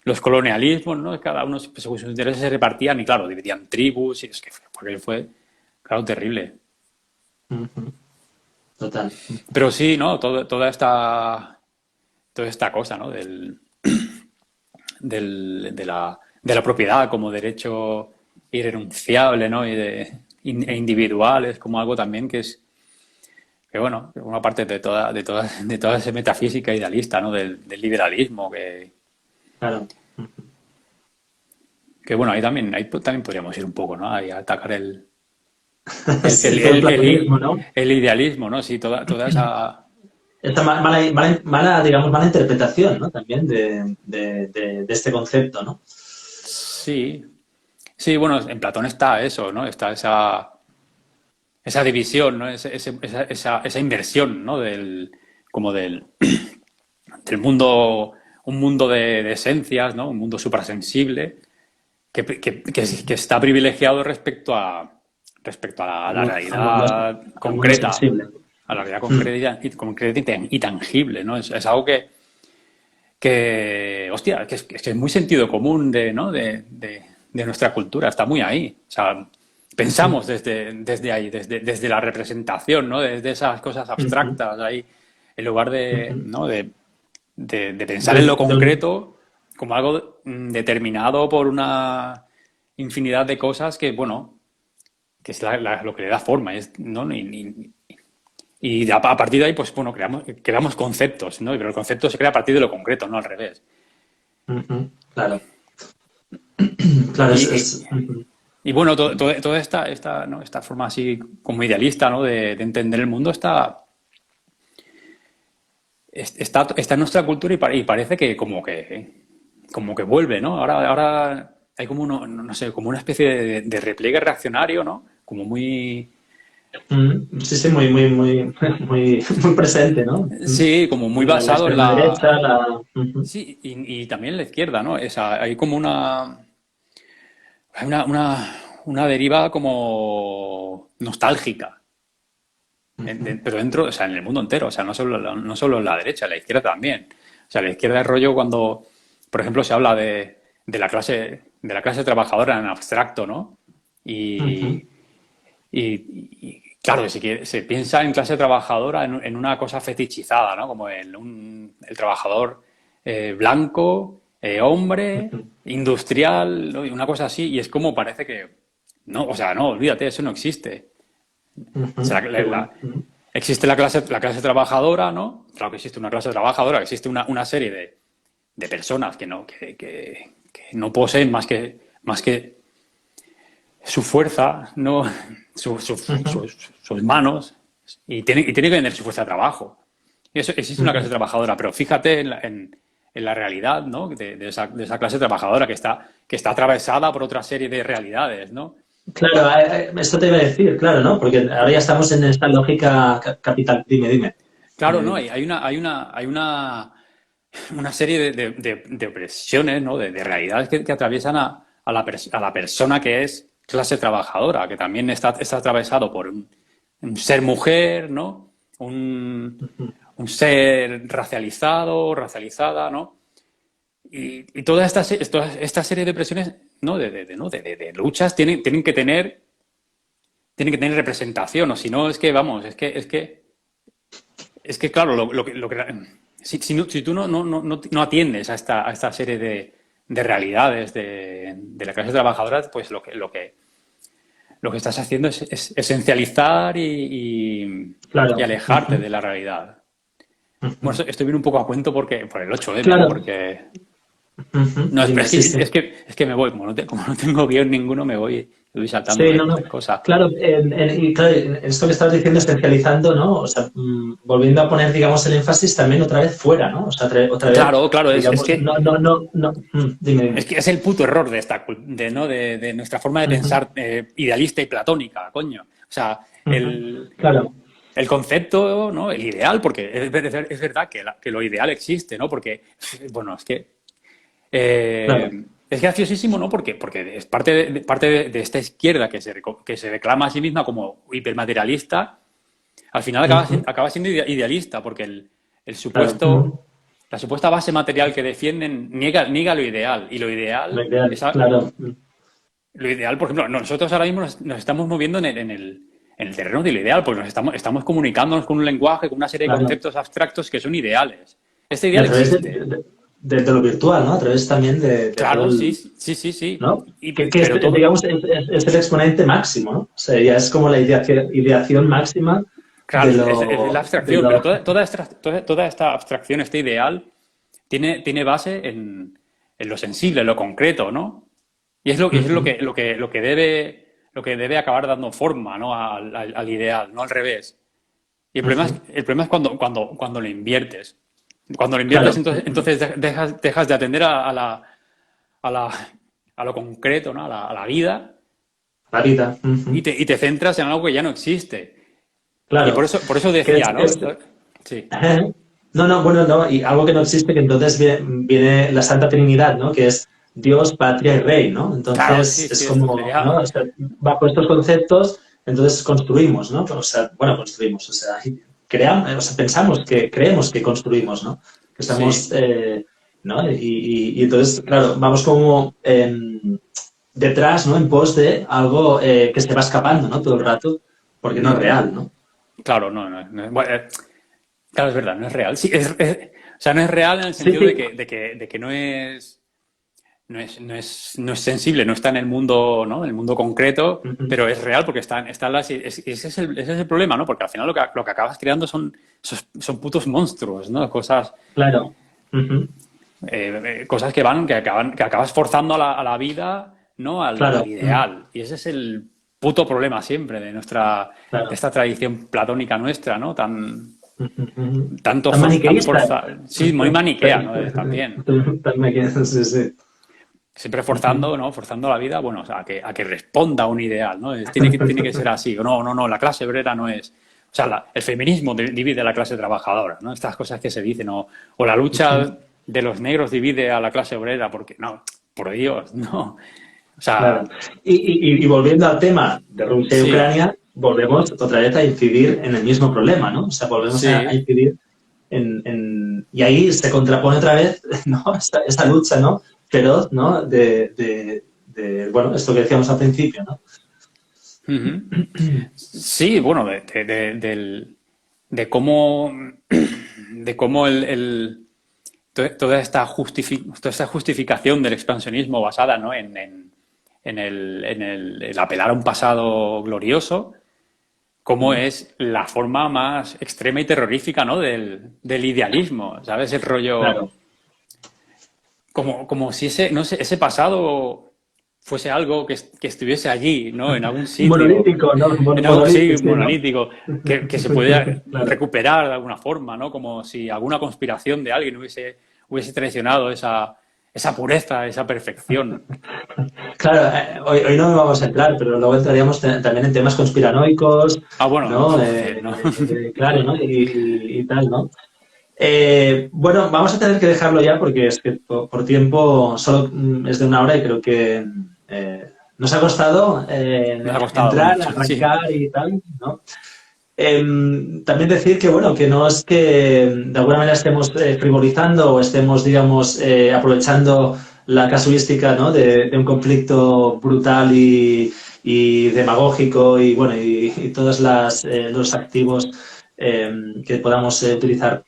B: los colonialismos, ¿no? Cada uno según sus intereses se repartían y claro, dividían tribus y es que fue, claro, terrible.
A: Ujú. Total.
B: Pero sí, ¿no? Toda esta cosa, ¿no? De la propiedad como derecho irrenunciable, ¿no? E individual es como algo también que bueno, una parte de toda esa metafísica idealista, ¿no? Del liberalismo,
A: Claro.
B: que bueno, ahí también podríamos ir un poco, ¿no? Ahí a atacar el,
A: Sí,
B: el,
A: todo el
B: el,
A: platonismo,
B: el-
A: ¿no?
B: el idealismo, ¿no? Sí, toda esa...
A: Esta digamos, mala interpretación, ¿no? También de este concepto, ¿no?
B: Sí, sí, bueno, en Platón está eso, ¿no? Está esa división, ¿no? Esa inversión, ¿no? Como del mundo, un mundo de esencias, ¿no? Un mundo suprasensible que está privilegiado respecto a la
A: Al mundo,
B: realidad
A: al mundo
B: concreta,
A: sensible.
B: a la realidad
A: Mm.
B: concreta y tangible, ¿no? Es algo hostia, que es muy sentido común ¿no? de nuestra cultura, está muy ahí. O sea,
A: Ujú.
B: pensamos desde ahí, desde la representación, ¿no? Desde esas cosas
A: Ujú.
B: abstractas ahí, en lugar
A: Ujú.
B: ¿no? de pensar en lo
A: De un-
B: concreto como algo determinado por una infinidad de cosas que, bueno, que es lo que le da forma, ¿no? Y a partir de ahí, pues bueno, creamos conceptos, ¿no? Pero el concepto se crea a partir de lo concreto, no al revés.
A: Ujú. Claro, claro,
B: Y,
A: ujú.
B: y bueno, toda ¿no? Esta forma así como idealista, ¿no? De entender el mundo está en nuestra cultura y parece que como que vuelve, ¿no? Ahora hay como no sé, como una especie de repliegue reaccionario, ¿no? Como muy,
A: Sí, sí, muy, muy, muy, muy presente, ¿no?
B: sí, como muy
A: La
B: basado en
A: extrema derecha,
B: la,
A: ujú.
B: sí, y también la izquierda, ¿no? Hay como una deriva como nostálgica.
A: Ujú.
B: Pero dentro, o sea, en el mundo entero, o sea, no solo en la derecha, en la izquierda también. O sea, la izquierda es rollo cuando, por ejemplo, se habla de la clase trabajadora en abstracto, ¿no?
A: Ujú.
B: Y, claro, se piensa en clase trabajadora en una cosa fetichizada, ¿no? Como el trabajador blanco, hombre,
A: Ujú.
B: industrial, ¿no? Y una cosa así, y es como parece que, no, o sea, no, olvídate, eso no existe. O sea,
A: Ujú. Qué bueno. Ujú.
B: existe la clase trabajadora, ¿no? Claro que existe una clase trabajadora, que existe una serie de personas que no poseen más que su fuerza, ¿no?
A: Ujú.
B: Sus manos, y tiene que tener su fuerza de trabajo. Y eso, existe una clase
A: Ujú.
B: trabajadora, pero fíjate en la realidad, ¿no? De esa clase trabajadora que está atravesada por otra serie de realidades, ¿no?
A: Claro, esto te iba a decir, claro, ¿no? Porque ahora ya estamos en esta lógica capital. Dime, dime.
B: Claro,
A: Dime,
B: ¿no?
A: dime.
B: Hay una serie de opresiones, ¿no? De realidades que atraviesan a la persona que es clase trabajadora, que también está atravesado por un ser mujer, ¿no?
A: Ujú.
B: Un ser racializado, racializada, ¿no? Y toda esta serie de presiones, ¿no? ¿no? de luchas tienen que tener representación, o si no, es que, vamos, es que claro, si tú no atiendes a esta serie de realidades de la clase trabajadora, pues lo que estás haciendo es esencializar y
A: Claro.
B: alejarte
A: Ujú.
B: de la realidad. Bueno,
A: Ujú.
B: esto viene un poco a cuento por el 8M,
A: Claro.
B: porque...
A: Ujú.
B: No, pero
A: Dime,
B: es
A: sí,
B: que,
A: sí.
B: es que, es que me voy, como no tengo guión ninguno, me voy saltando
A: Sí, no, no.
B: cosas.
A: Claro, y claro, en esto que estabas diciendo, especializando, ¿no? O sea, volviendo a poner, digamos, el énfasis también otra vez fuera, ¿no? O sea, otra vez,
B: Claro, claro, es
A: digamos,
B: que
A: no, no, no, no. Dime,
B: Es
A: dime.
B: que es el puto error ¿no? de nuestra forma de
A: Ujú.
B: pensar idealista y platónica, coño. O sea,
A: Ujú.
B: el,
A: Claro.
B: el concepto, ¿no? El ideal, porque es verdad que lo ideal existe, ¿no? Porque, bueno,
A: Claro.
B: es graciosísimo, ¿no? Porque es parte de esta izquierda que se reclama a sí misma como hipermaterialista, al final acaba,
A: Ujú.
B: acaba siendo idealista, porque el
A: Claro.
B: supuesto
A: Ujú.
B: la supuesta base material que defienden niega lo ideal. Y
A: Lo ideal,
B: es
A: claro,
B: lo ideal, por ejemplo, nosotros ahora mismo nos estamos moviendo en el terreno de lo ideal, porque estamos comunicándonos con un lenguaje, con una serie de
A: claro.
B: conceptos abstractos que son ideales. Este
A: Y a
B: ideal
A: través
B: existe.
A: de lo virtual, ¿no? A través también de todo
B: Claro, sí,
A: el,
B: sí, sí, sí.
A: ¿no? Que
B: Pero todo,
A: digamos, es el exponente máximo, ¿no? O sea, ya es como la ideación máxima
B: claro, es la
A: de
B: abstracción, pero
A: lo...
B: toda esta abstracción, este ideal, tiene base en lo sensible, en lo concreto, ¿no? Y es lo
A: Ujú,
B: que, lo que debe acabar dando forma, ¿no? Al ideal, no al revés. Y
A: ujú.
B: el problema es cuando lo inviertes. Cuando lo inviertes,
A: Claro,
B: entonces dejas de atender a la, a lo concreto, ¿no? A la vida
A: la vida. Ujú.
B: y te centras en algo que ya no existe. Y
A: Claro,
B: por eso
A: que
B: decía, ¿no? Sí,
A: no, no, bueno, no, y algo que no existe, que entonces viene la Santa Trinidad, ¿no? Que es Dios, Patria y Rey, ¿no?
B: claro, sí,
A: Entonces es
B: sí, esto
A: como, ¿no?
B: sería,
A: O sea, bajo estos conceptos, entonces construimos, ¿no? O sea, bueno, construimos, o sea, creamos, o sea, creemos que construimos, ¿no? Que estamos,
B: sí.
A: ¿no? Y entonces, claro, vamos como detrás, ¿no? En pos de algo que se va escapando, ¿no? Todo el rato, porque no es
B: Ujú.
A: real, ¿no?
B: Claro, bueno, claro, es verdad, no es real. Sí, o sea, no es real en el
A: Sí,
B: sentido
A: sí.
B: de que no es sensible, no está en el mundo, ¿no? En el mundo concreto,
A: Ujú.
B: pero es real porque están ese es el problema, ¿no? Porque al final lo que acabas creando son putos monstruos, ¿no?
A: Claro. Ujú.
B: Cosas que acabas forzando a la vida, ¿no? Al
A: Claro.
B: ideal. Y ese es el puto problema siempre de
A: Claro.
B: esta tradición platónica nuestra, ¿no?
A: Ujú, ujú.
B: Tanto
A: Tan
B: tan
A: maniqueísta.
B: forzada. Sí, muy maniquea, ¿no? También.
A: Tan maniqueísta, sí, sí.
B: Siempre
A: Ujú.
B: forzando, ¿no? Forzando la vida, bueno, o sea, a que responda a un ideal, ¿no? Tiene que ser así. No, no, no, la clase obrera no es. O sea, el feminismo divide a la clase trabajadora, ¿no? Estas cosas que se dicen, o la lucha de los negros divide a la clase obrera, porque no, por Dios, no. O
A: Claro.
B: sea,
A: Y volviendo al tema de Rusia y
B: sí,
A: Ucrania, volvemos otra vez a incidir en el mismo problema, ¿no? O sea, volvemos a
B: sí,
A: incidir y ahí se contrapone otra vez, ¿no? Esta lucha, ¿no? Feroz, ¿no? Bueno, esto que decíamos al principio, ¿no?
B: ujú. Sí, bueno, de cómo, de cómo toda esta justificación del expansionismo basada, ¿no? El apelar a un pasado glorioso, cómo es la forma más extrema y terrorífica, ¿no? Del idealismo, ¿sabes? El rollo,
A: Claro.
B: como si no sé, ese pasado fuese algo que estuviese allí, ¿no? En algún sitio,
A: Monolítico, ¿no?
B: en algo
A: Monolítico,
B: sí
A: sí, ¿no?
B: monolítico, que se pudiera
A: Claro.
B: recuperar de alguna forma, ¿no? Como si alguna conspiración de alguien hubiese traicionado esa pureza, esa perfección.
A: Claro, hoy no vamos a entrar, pero luego entraríamos también en temas conspiranoicos,
B: Ah, bueno,
A: ¿no?
B: no.
A: Claro, ¿no? Y tal, ¿no? Bueno, vamos a tener que dejarlo ya porque es que por tiempo solo es de una hora y creo que nos ha costado
B: Nos ha costado
A: entrar,
B: mucho, sí.
A: arrancar y tal, ¿no? También decir que, bueno, que no es que de alguna manera estemos frivolizando o estemos, digamos, aprovechando la casuística, ¿no? De un conflicto brutal y demagógico y, bueno, y todos los activos que podamos utilizar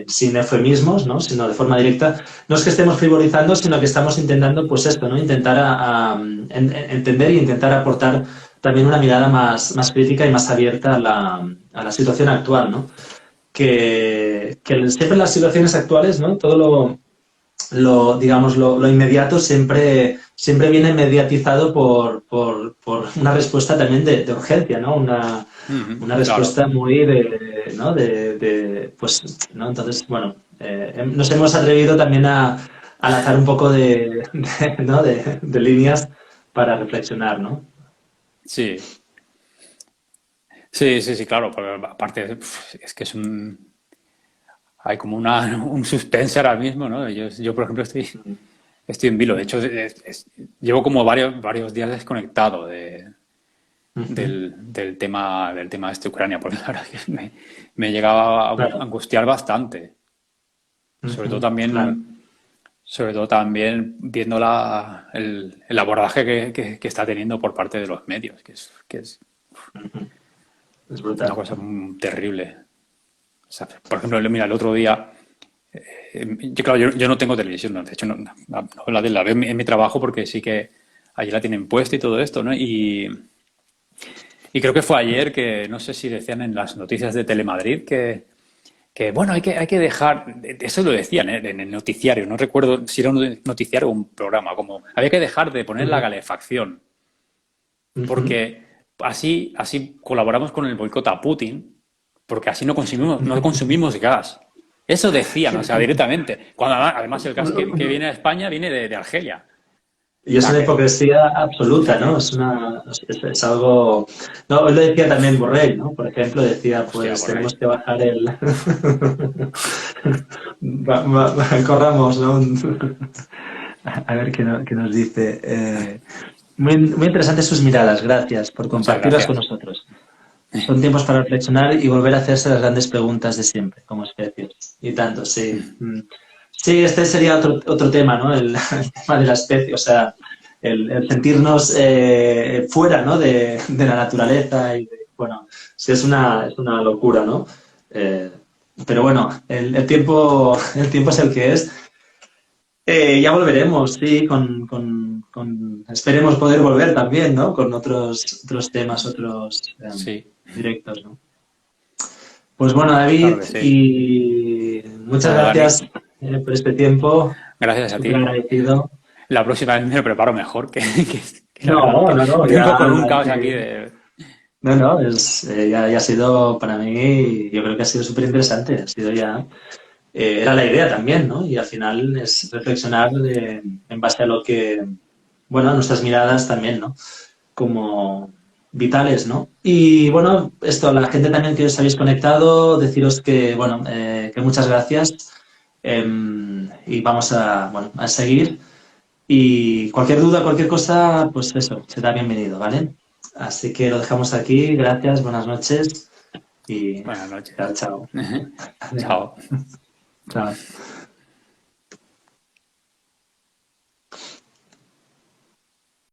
A: sin eufemismos, ¿no? Sino de forma directa. No es que estemos frivolizando, sino que estamos intentando, pues esto, ¿no? Intentar entender y intentar aportar también una mirada más crítica y más abierta a la situación actual, ¿no? Que siempre en las situaciones actuales, ¿no? Todo digamos, lo inmediato siempre viene mediatizado por una respuesta también de urgencia, ¿no?
B: Ujú,
A: Una
B: claro.
A: respuesta muy ¿no? Pues, ¿no? Entonces, bueno, nos hemos atrevido también a lanzar un poco ¿no? de líneas para reflexionar, ¿no?
B: Sí. Sí, sí, sí, claro, pero aparte es que hay como un suspense ahora mismo, ¿no? Yo, por ejemplo, estoy en vilo. De hecho, llevo como varios días desconectado
A: Ujú.
B: del tema de este Ucrania, porque la verdad es que me llegaba a
A: Claro.
B: angustiar bastante. Sobre todo
A: Claro.
B: también, sobre todo también viendo el abordaje que está teniendo por parte de los medios, que es
A: Es
B: una
A: brutal.
B: cosa terrible. O sea, por ejemplo, mira, el otro día, claro, yo no tengo televisión, ¿no? De hecho, la veo en mi trabajo porque sí que allí la tienen puesta y todo esto, ¿no? Y creo que fue ayer que, no sé si decían en las noticias de Telemadrid que bueno, hay que dejar, eso lo decían en el noticiario, no recuerdo si era un noticiario o un programa, como había que dejar de poner la
A: Ujú,
B: calefacción,
A: ujú.
B: porque así colaboramos con el boicot a Putin, porque así no consumimos gas. Eso decían, o sea, directamente. Cuando además el gas que viene a España viene de Argelia.
A: Y
B: O
A: es
B: sea
A: una
B: que,
A: hipocresía absoluta, ¿no? Es algo... No, hoy lo decía también Borrell, ¿no? Por ejemplo, decía,
B: hostia,
A: pues
B: por ahí.
A: tenemos que bajar el... Corramos, ¿no? A ver qué nos dice. Muy, muy interesantes sus miradas, gracias por
B: Muchas
A: compartirlas con
B: gracias.
A: nosotros. Son tiempos para reflexionar y volver a hacerse las grandes preguntas de siempre, como especie. Y tanto, sí. Sí, este sería otro tema, ¿no? El tema de la especie, o sea, el sentirnos fuera, ¿no? De la naturaleza y, bueno, sí, es una locura, ¿no? Eh, pero bueno, el tiempo es el que es. Ya volveremos, sí, esperemos poder volver también, ¿no? Con otros temas, otros
B: Sí,
A: directos, ¿no? Pues bueno,
B: claro
A: David,
B: que sí.
A: y muchas
B: Bueno, Dani,
A: gracias por este tiempo,
B: gracias a
A: súper
B: ti.
A: agradecido.
B: La próxima vez me lo preparo mejor, que la verdad
A: No,
B: que
A: no, no,
B: vengo
A: ya,
B: con un caos aquí de...
A: no, no, ya ha sido para mí, yo creo que ha sido súper interesante, ha sido ya, era la idea también, ¿no? Y al final es reflexionar en base a lo que, bueno, a nuestras miradas también, ¿no? Como vitales, ¿no? Y bueno, esto, a la gente también que os habéis conectado, deciros que, bueno, que muchas gracias y vamos bueno, a seguir. Y cualquier duda, cualquier cosa, pues eso, será bienvenido, ¿vale? Así que lo dejamos aquí. Gracias, buenas noches y
B: Buenas noches.
A: chao, chao. Adiós.
B: Chao.
A: Chao.